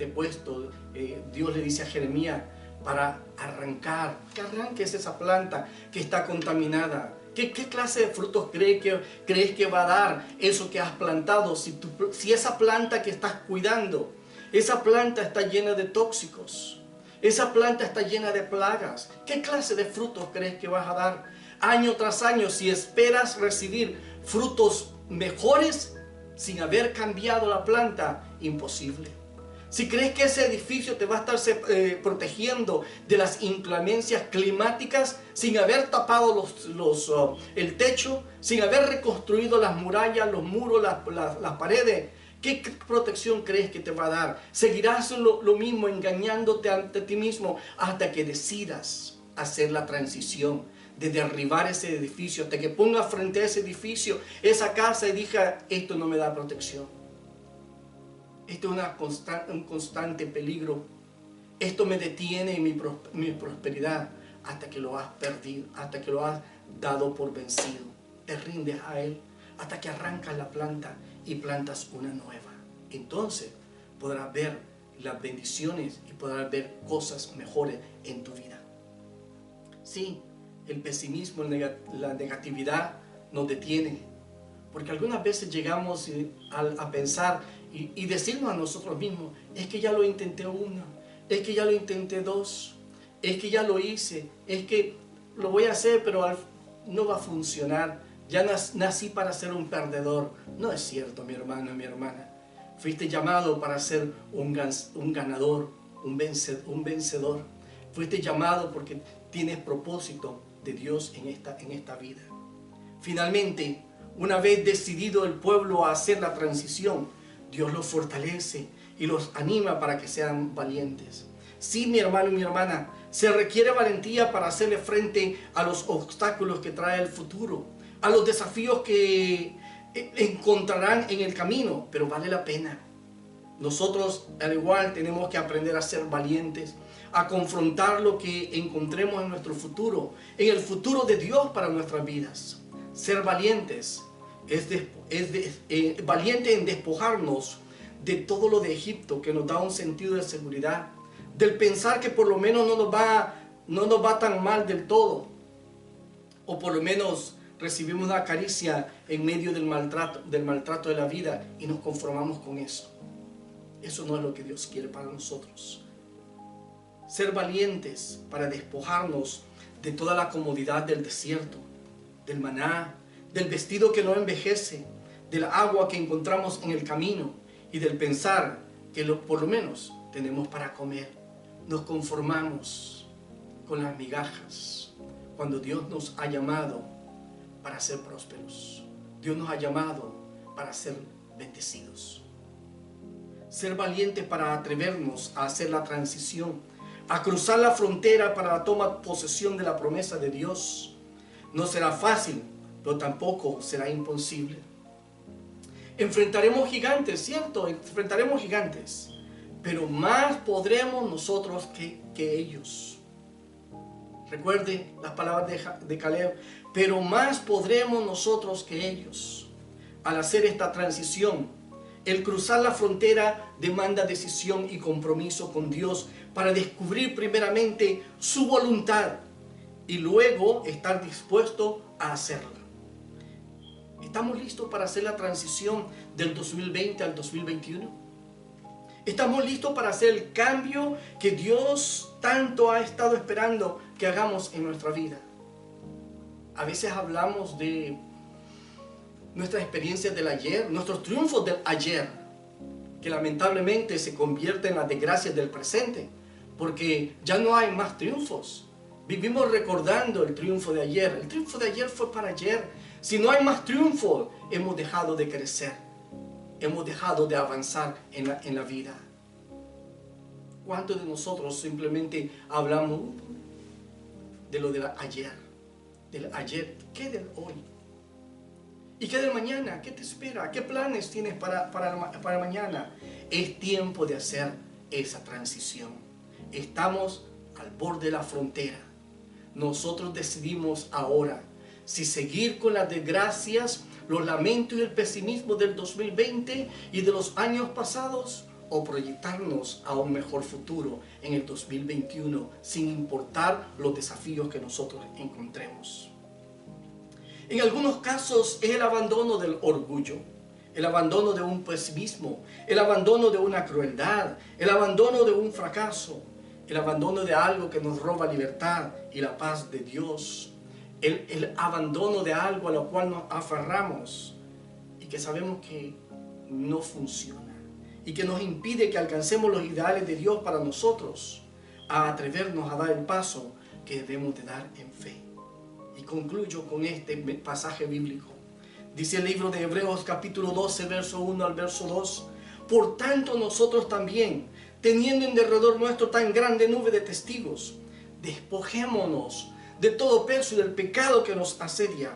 Dios le dice a Jeremías para arrancar, que arranques esa planta que está contaminada. ¿Qué clase de frutos crees que va a dar eso que has plantado? Si esa planta que estás cuidando, esa planta está llena de tóxicos, esa planta está llena de plagas, ¿qué clase de frutos crees que vas a dar? Año tras año, si esperas recibir frutos mejores sin haber cambiado la planta, imposible. Si crees que ese edificio te va a estar protegiendo de las inclemencias climáticas sin haber tapado el techo, sin haber reconstruido las murallas, los muros, las paredes, ¿qué protección crees que te va a dar? Seguirás lo mismo engañándote ante ti mismo hasta que decidas hacer la transición de derribar ese edificio, hasta que pongas frente a ese edificio, esa casa y diga, esto no me da protección. Esto es un constante peligro. Esto me detiene en mi prosperidad hasta que lo has perdido, hasta que lo has dado por vencido. Te rindes a Él hasta que arrancas la planta y plantas una nueva. Entonces podrás ver las bendiciones y podrás ver cosas mejores en tu vida. Sí, el pesimismo, la negatividad nos detiene, porque algunas veces llegamos a pensar y decirnos a nosotros mismos, es que ya lo intenté una, es que ya lo intenté dos, es que ya lo hice, es que lo voy a hacer, pero no va a funcionar, ya nací para ser un perdedor. No es cierto, mi hermano, mi hermana. Fuiste llamado para ser un ganador, un vencedor. Fuiste llamado porque tienes propósito de Dios en esta vida. Finalmente, una vez decidido el pueblo a hacer la transición, Dios los fortalece y los anima para que sean valientes. Sí, mi hermano y mi hermana, se requiere valentía para hacerle frente a los obstáculos que trae el futuro, a los desafíos que encontrarán en el camino, pero vale la pena. Nosotros, al igual, tenemos que aprender a ser valientes, a confrontar lo que encontremos en nuestro futuro, en el futuro de Dios para nuestras vidas. Ser valientes valiente en despojarnos de todo lo de Egipto que nos da un sentido de seguridad, del pensar que por lo menos no nos va tan mal del todo, o por lo menos recibimos una caricia en medio del maltrato de la vida y nos conformamos con eso. Eso no es lo que Dios quiere para nosotros. Ser valientes para despojarnos de toda la comodidad del desierto, del maná, del vestido que no envejece, del agua que encontramos en el camino y del pensar que por lo menos tenemos para comer. Nos conformamos con las migajas cuando Dios nos ha llamado para ser prósperos. Dios nos ha llamado para ser bendecidos. ser valientes para atrevernos a hacer la transición, a cruzar la frontera para la toma de posesión de la promesa de Dios. No será fácil, pero tampoco será imposible. Enfrentaremos gigantes, ¿cierto? Enfrentaremos gigantes, pero más podremos nosotros que ellos. Recuerde las palabras de Caleb, pero más podremos nosotros que ellos. Al hacer esta transición, el cruzar la frontera demanda decisión y compromiso con Dios para descubrir primeramente su voluntad y luego estar dispuesto a hacerla. ¿Estamos listos para hacer la transición del 2020 al 2021? ¿Estamos listos para hacer el cambio que Dios tanto ha estado esperando que hagamos en nuestra vida? A veces hablamos de nuestras experiencias del ayer, nuestros triunfos del ayer, que lamentablemente se convierten en las desgracias del presente, porque ya no hay más triunfos. Vivimos recordando el triunfo de ayer. El triunfo de ayer fue para ayer. Si no hay más triunfo, hemos dejado de crecer. Hemos dejado de avanzar en la vida. ¿Cuántos de nosotros simplemente hablamos de lo del ayer? Del ayer, ¿qué del hoy? ¿Y qué del mañana? ¿Qué te espera? ¿Qué planes tienes para mañana? Es tiempo de hacer esa transición. Estamos al borde de la frontera. Nosotros decidimos ahora si seguir con las desgracias, los lamentos y el pesimismo del 2020 y de los años pasados, o proyectarnos a un mejor futuro en el 2021 sin importar los desafíos que nosotros encontremos. En algunos casos es el abandono del orgullo, el abandono de un pesimismo, el abandono de una crueldad, el abandono de un fracaso, el abandono de algo que nos roba libertad y la paz de Dios, el abandono de algo a lo cual nos aferramos y que sabemos que no funciona y que nos impide que alcancemos los ideales de Dios para nosotros, a atrevernos a dar el paso que debemos de dar en fe. Y concluyo con este pasaje bíblico. Dice el libro de Hebreos capítulo 12, verso 1 al verso 2. Por tanto nosotros también, teniendo en derredor nuestro tan grande nube de testigos, despojémonos de todo peso y del pecado que nos asedia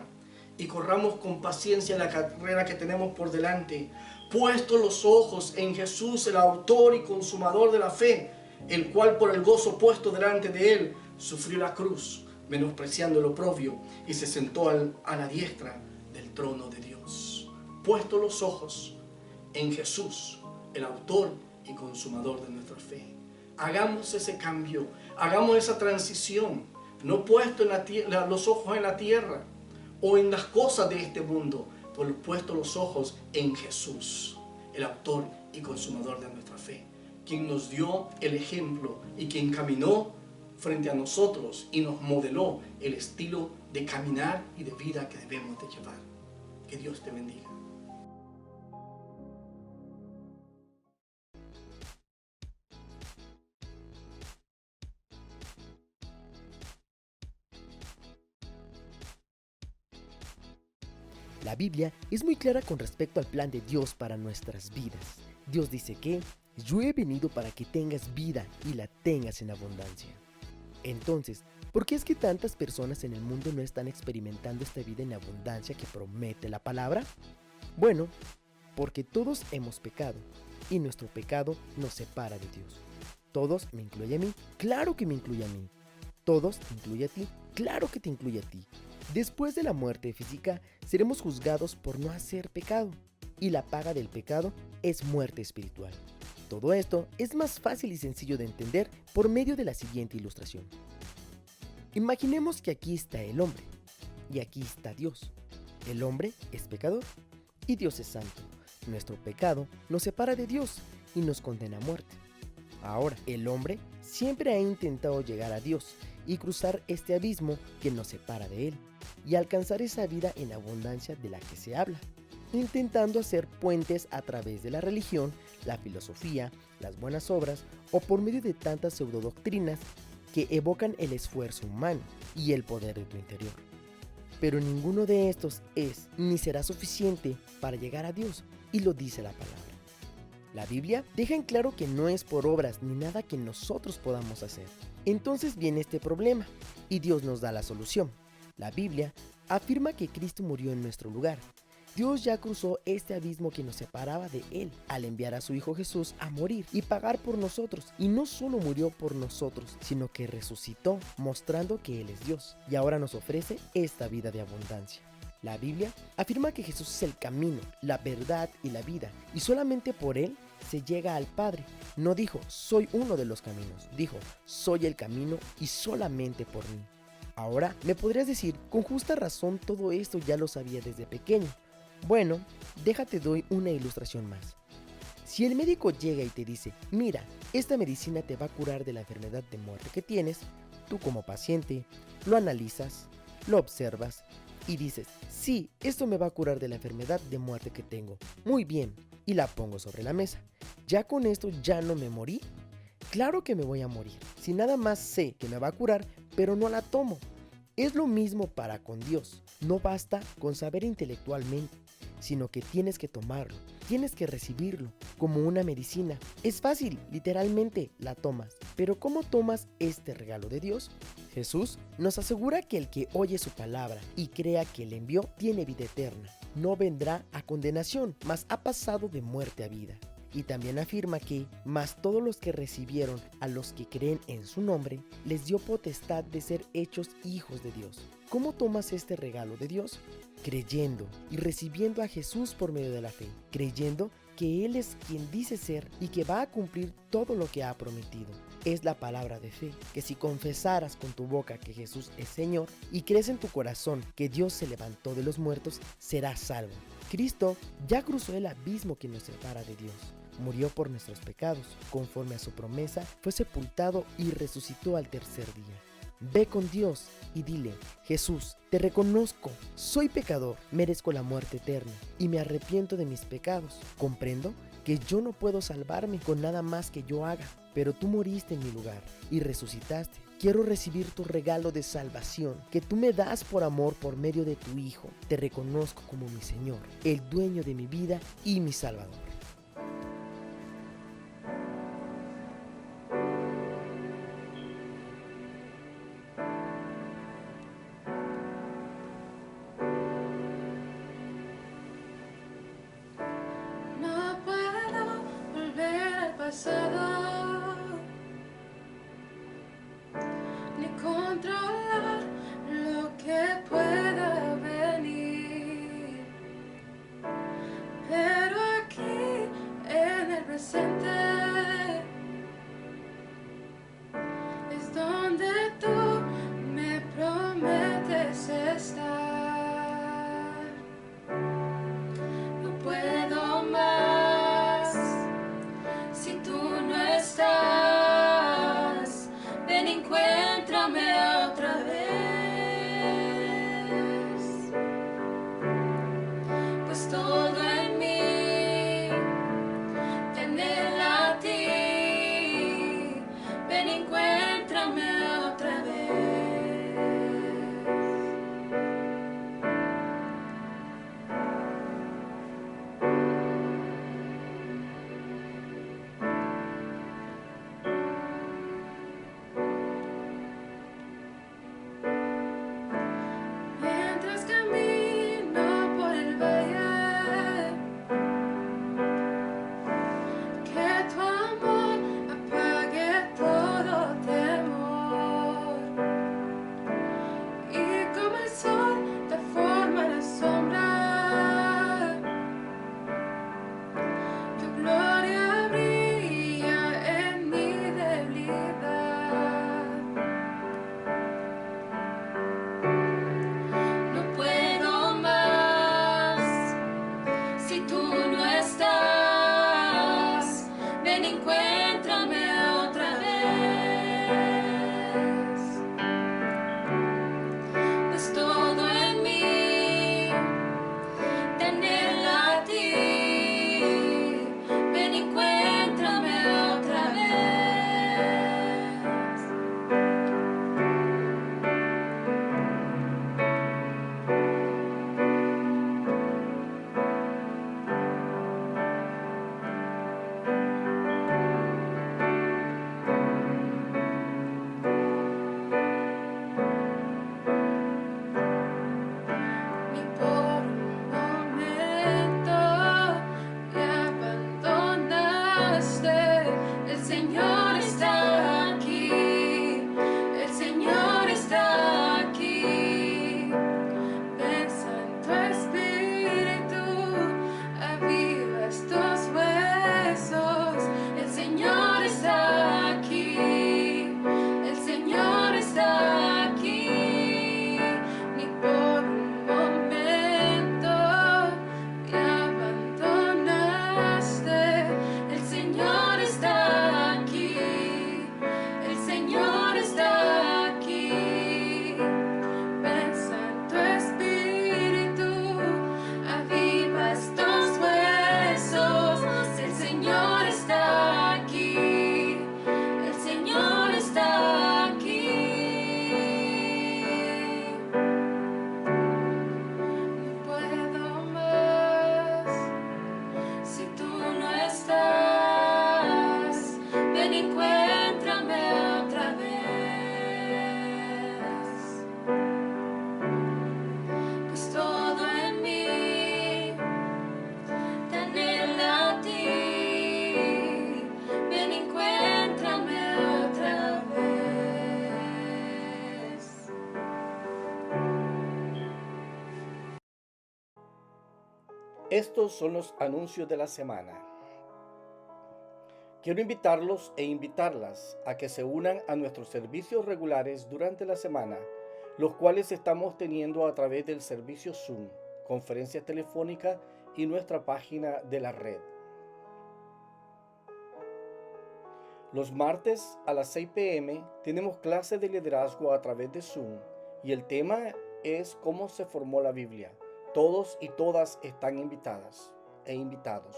y corramos con paciencia la carrera que tenemos por delante, puestos los ojos en Jesús, el autor y consumador de la fe, el cual por el gozo puesto delante de él sufrió la cruz, menospreciando el oprobio, y se sentó a la diestra del trono de Dios. Puestos los ojos en Jesús, el autor y consumador de nuestra fe. Hagamos ese cambio, hagamos esa transición, no puesto los ojos en la tierra o en las cosas de este mundo, pero puesto los ojos en Jesús, el autor y consumador de nuestra fe, quien nos dio el ejemplo y quien caminó frente a nosotros y nos modeló el estilo de caminar y de vida que debemos de llevar. Que Dios te bendiga. La Biblia es muy clara con respecto al plan de Dios para nuestras vidas. Dios dice que yo he venido para que tengas vida y la tengas en abundancia. Entonces, ¿por qué es que tantas personas en el mundo no están experimentando esta vida en abundancia que promete la palabra? Bueno, porque todos hemos pecado y nuestro pecado nos separa de Dios. Todos me incluye a mí, claro que me incluye a mí. Todos te incluye a ti, claro que te incluye a ti. Después de la muerte física, seremos juzgados por no hacer pecado, y la paga del pecado es muerte espiritual. Todo esto es más fácil y sencillo de entender por medio de la siguiente ilustración. Imaginemos que aquí está el hombre, y aquí está Dios. El hombre es pecador, y Dios es santo. Nuestro pecado nos separa de Dios y nos condena a muerte. Ahora, el hombre siempre ha intentado llegar a Dios y cruzar este abismo que nos separa de Él, y alcanzar esa vida en abundancia de la que se habla, intentando hacer puentes a través de la religión, la filosofía, las buenas obras o por medio de tantas pseudodoctrinas que evocan el esfuerzo humano y el poder de tu interior. Pero ninguno de estos es ni será suficiente para llegar a Dios, y lo dice la palabra. La Biblia deja en claro que no es por obras ni nada que nosotros podamos hacer. Entonces viene este problema y Dios nos da la solución. La Biblia afirma que Cristo murió en nuestro lugar. Dios ya cruzó este abismo que nos separaba de Él al enviar a su Hijo Jesús a morir y pagar por nosotros. Y no solo murió por nosotros, sino que resucitó, mostrando que Él es Dios. Y ahora nos ofrece esta vida de abundancia. La Biblia afirma que Jesús es el camino, la verdad y la vida, y solamente por Él se llega al Padre. No dijo, soy uno de los caminos, dijo, soy el camino y solamente por mí. Ahora, me podrías decir, con justa razón todo esto ya lo sabía desde pequeño. Bueno, déjate doy una ilustración más. Si el médico llega y te dice, mira, esta medicina te va a curar de la enfermedad de muerte que tienes, tú como paciente lo analizas, lo observas y dices, sí, esto me va a curar de la enfermedad de muerte que tengo. Muy bien, y la pongo sobre la mesa. ¿Ya con esto ya no me morí? Claro que me voy a morir, si nada más sé que me va a curar, pero no la tomo. Es lo mismo para con Dios. No basta con saber intelectualmente, sino que tienes que tomarlo, tienes que recibirlo como una medicina. Es fácil, literalmente la tomas. Pero ¿cómo tomas este regalo de Dios? Jesús nos asegura que el que oye su palabra y crea que le envió tiene vida eterna. No vendrá a condenación, mas ha pasado de muerte a vida. Y también afirma que, mas todos los que recibieron a los que creen en su nombre, les dio potestad de ser hechos hijos de Dios. ¿Cómo tomas este regalo de Dios? Creyendo y recibiendo a Jesús por medio de la fe, creyendo que Él es quien dice ser y que va a cumplir todo lo que ha prometido. Es la palabra de fe, que si confesaras con tu boca que Jesús es Señor y crees en tu corazón que Dios se levantó de los muertos, serás salvo. Cristo ya cruzó el abismo que nos separa de Dios. Murió por nuestros pecados, conforme a su promesa, fue sepultado y resucitó al tercer día. Ve con Dios y dile, Jesús, te reconozco, soy pecador, merezco la muerte eterna y me arrepiento de mis pecados. Comprendo que yo no puedo salvarme con nada más que yo haga, pero tú moriste en mi lugar y resucitaste. Quiero recibir tu regalo de salvación que tú me das por amor por medio de tu Hijo. Te reconozco como mi Señor, el dueño de mi vida y mi Salvador. No puedo volver al pasado, ni controlar lo que pueda venir. Pero aquí en el presente es donde tú me prometes estar. No puedo más si tú Estos son los anuncios de la semana. Quiero invitarlos e invitarlas a que se unan a nuestros servicios regulares durante la semana, los cuales estamos teniendo a través del servicio Zoom, conferencia telefónica y nuestra página de la red. Los martes a las 6 p.m. tenemos clases de liderazgo a través de Zoom y el tema es cómo se formó la Biblia. Todos y todas están invitadas e invitados.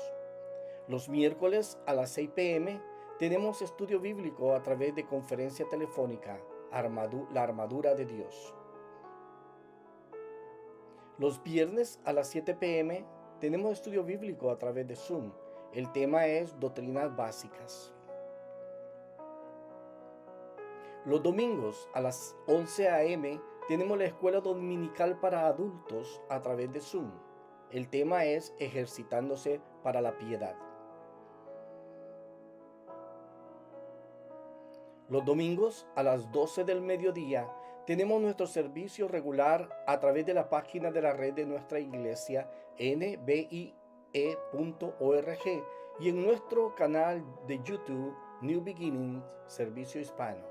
Los miércoles a las 6 p.m. tenemos estudio bíblico a través de conferencia telefónica, la armadura de Dios. Los viernes a las 7 p.m. tenemos estudio bíblico a través de Zoom. El tema es doctrinas básicas. Los domingos a las 11 a.m. tenemos la escuela dominical para adultos a través de Zoom. El tema es ejercitándose para la piedad. Los domingos a las 12 del mediodía tenemos nuestro servicio regular a través de la página de la red de nuestra iglesia nbie.org y en nuestro canal de YouTube New Beginnings Servicio Hispano.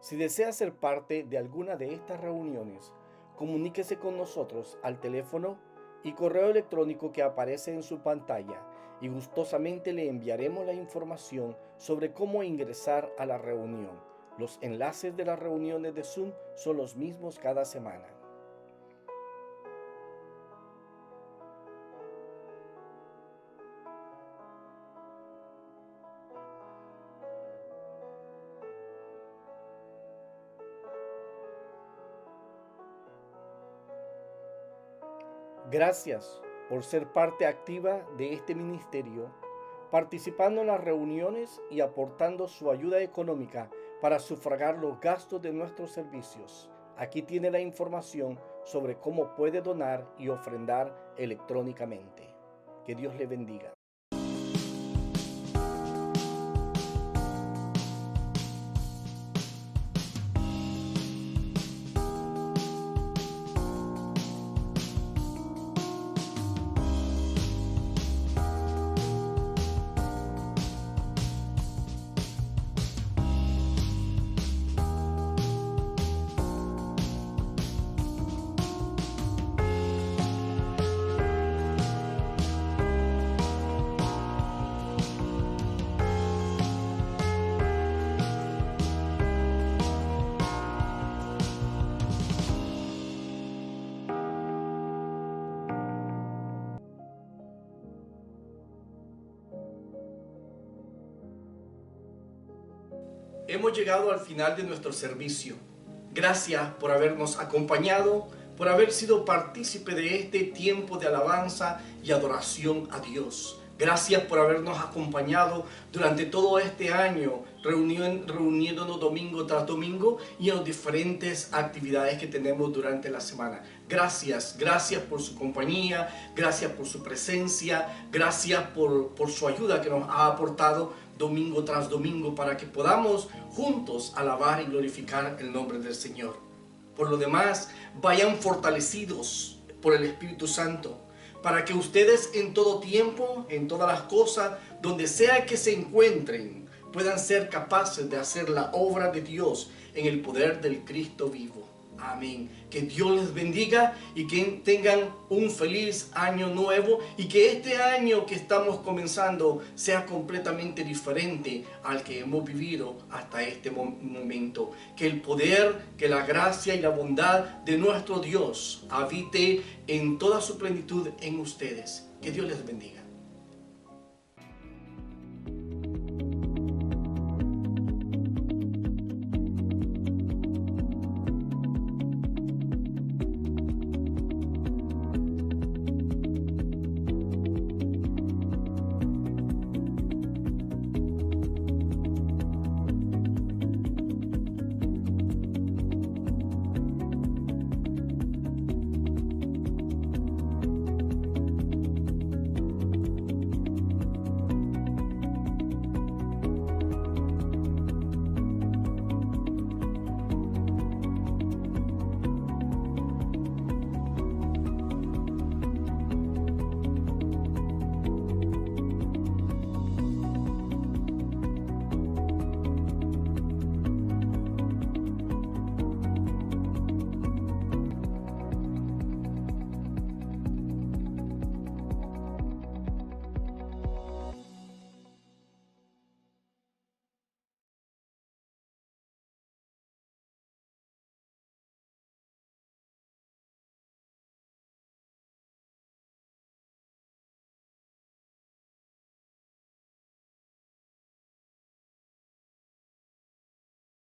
Si desea ser parte de alguna de estas reuniones, comuníquese con nosotros al teléfono y correo electrónico que aparece en su pantalla y gustosamente le enviaremos la información sobre cómo ingresar a la reunión. Los enlaces de las reuniones de Zoom son los mismos cada semana. Gracias por ser parte activa de este ministerio, participando en las reuniones y aportando su ayuda económica para sufragar los gastos de nuestros servicios. Aquí tiene la información sobre cómo puede donar y ofrendar electrónicamente. Que Dios le bendiga. Hemos llegado al final de nuestro servicio. Gracias por habernos acompañado, por haber sido partícipe de este tiempo de alabanza y adoración a Dios. Gracias por habernos acompañado durante todo este año, reuniéndonos domingo tras domingo y en las diferentes actividades que tenemos durante la semana. Gracias por su compañía, gracias por su presencia, gracias por su ayuda que nos ha aportado domingo tras domingo para que podamos juntos alabar y glorificar el nombre del Señor. Por lo demás, vayan fortalecidos por el Espíritu Santo, para que ustedes en todo tiempo, en todas las cosas, donde sea que se encuentren, puedan ser capaces de hacer la obra de Dios en el poder del Cristo vivo. Amén. Que Dios les bendiga y que tengan un feliz año nuevo y que este año que estamos comenzando sea completamente diferente al que hemos vivido hasta este momento. Que el poder, que la gracia y la bondad de nuestro Dios habite en toda su plenitud en ustedes. Que Dios les bendiga.